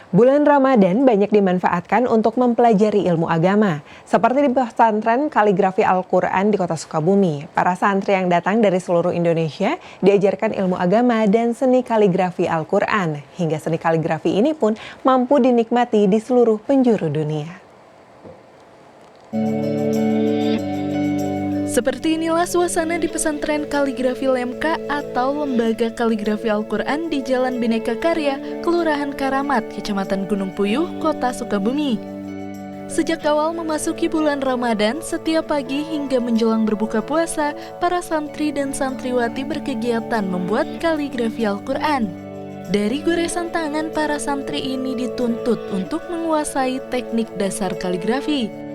Bulan Ramadan banyak dimanfaatkan untuk mempelajari ilmu agama. Seperti di pesantren kaligrafi Al-Quran di Kota Sukabumi, para santri yang datang dari seluruh Indonesia diajarkan ilmu agama dan seni kaligrafi Al-Quran. Hingga seni kaligrafi ini pun mampu dinikmati di seluruh penjuru dunia. Seperti inilah suasana di pesantren kaligrafi Lemka atau Lembaga Kaligrafi Al-Quran di Jalan Bhinneka Karya, Kelurahan Karamat, Kecamatan Gunung Puyuh, Kota Sukabumi. Sejak awal memasuki bulan Ramadan, setiap pagi hingga menjelang berbuka puasa, para santri dan santriwati berkegiatan membuat kaligrafi Al-Quran. Dari goresan tangan, para santri ini dituntut untuk menguasai teknik dasar kaligrafi.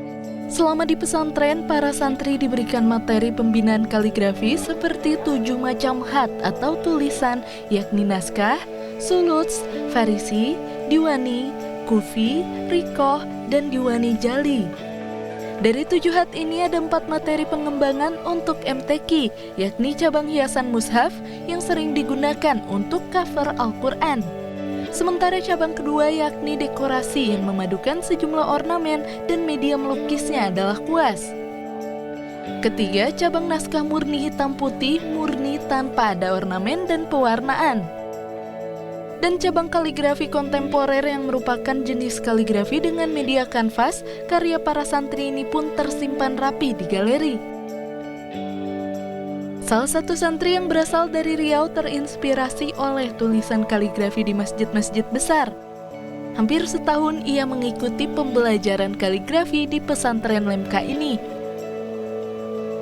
Selama di pesantren, para santri diberikan materi pembinaan kaligrafi seperti 7 macam khat atau tulisan, yakni naskah, suluts, farisi, diwani, kufi, rikoh, dan diwani jali. Dari 7 khat ini ada 4 materi pengembangan untuk MTQ, yakni cabang hiasan mushaf yang sering digunakan untuk cover Al-Quran. Sementara cabang kedua yakni dekorasi yang memadukan sejumlah ornamen dan media melukisnya adalah kuas. Ketiga, cabang naskah murni hitam putih, murni tanpa ada ornamen dan pewarnaan. Dan cabang kaligrafi kontemporer yang merupakan jenis kaligrafi dengan media kanvas, karya para santri ini pun tersimpan rapi di galeri. Salah satu santri yang berasal dari Riau terinspirasi oleh tulisan kaligrafi di masjid-masjid besar. Hampir setahun ia mengikuti pembelajaran kaligrafi di pesantren Lemka ini.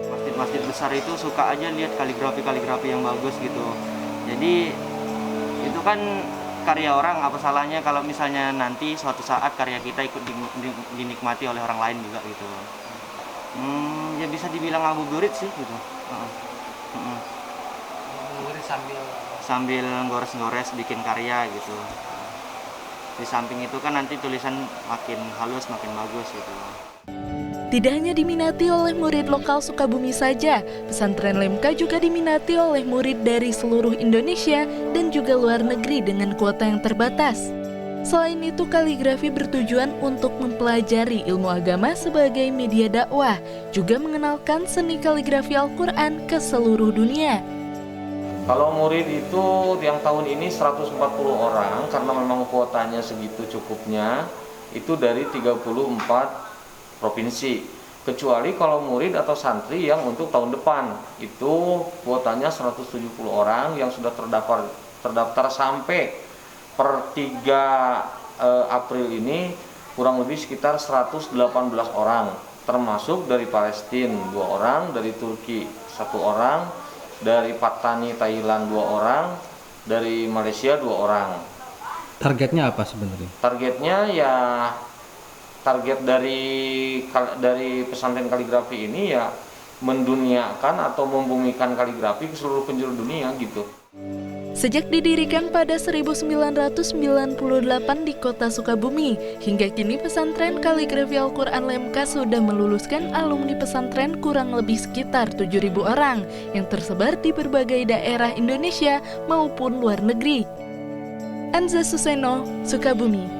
Masjid-masjid besar itu suka aja lihat kaligrafi yang bagus gitu. Jadi itu kan karya orang, apa salahnya kalau misalnya nanti suatu saat karya kita ikut dinikmati oleh orang lain juga gitu. Ya bisa dibilang ngabuburit sih gitu. Sambil ngores-ngores bikin karya gitu. Di samping itu kan nanti tulisan makin halus, makin bagus gitu. Tidak hanya diminati oleh murid lokal Sukabumi saja, pesantren Lemka juga diminati oleh murid dari seluruh Indonesia dan juga luar negeri dengan kuota yang terbatas. Selain itu, kaligrafi bertujuan untuk mempelajari ilmu agama sebagai media dakwah, juga mengenalkan seni kaligrafi Al-Quran ke seluruh dunia. Kalau murid itu yang tahun ini 140 orang, karena memang kuotanya segitu cukupnya, itu dari 34 provinsi. Kecuali kalau murid atau santri yang untuk tahun depan, itu kuotanya 170 orang yang sudah terdaftar sampai per 3 April ini kurang lebih sekitar 118 orang, termasuk dari Palestina 2 orang, dari Turki 1 orang, dari Patani Thailand 2 orang, dari Malaysia 2 orang. Targetnya apa sebenarnya? Targetnya ya target dari pesantren kaligrafi ini ya menduniakan atau membumikan kaligrafi ke seluruh penjuru dunia gitu. Sejak didirikan pada 1998 di Kota Sukabumi, hingga kini pesantren kaligrafi Al-Quran Lemka sudah meluluskan alumni pesantren kurang lebih sekitar 7.000 orang yang tersebar di berbagai daerah Indonesia maupun luar negeri. Anza Suseno, Sukabumi.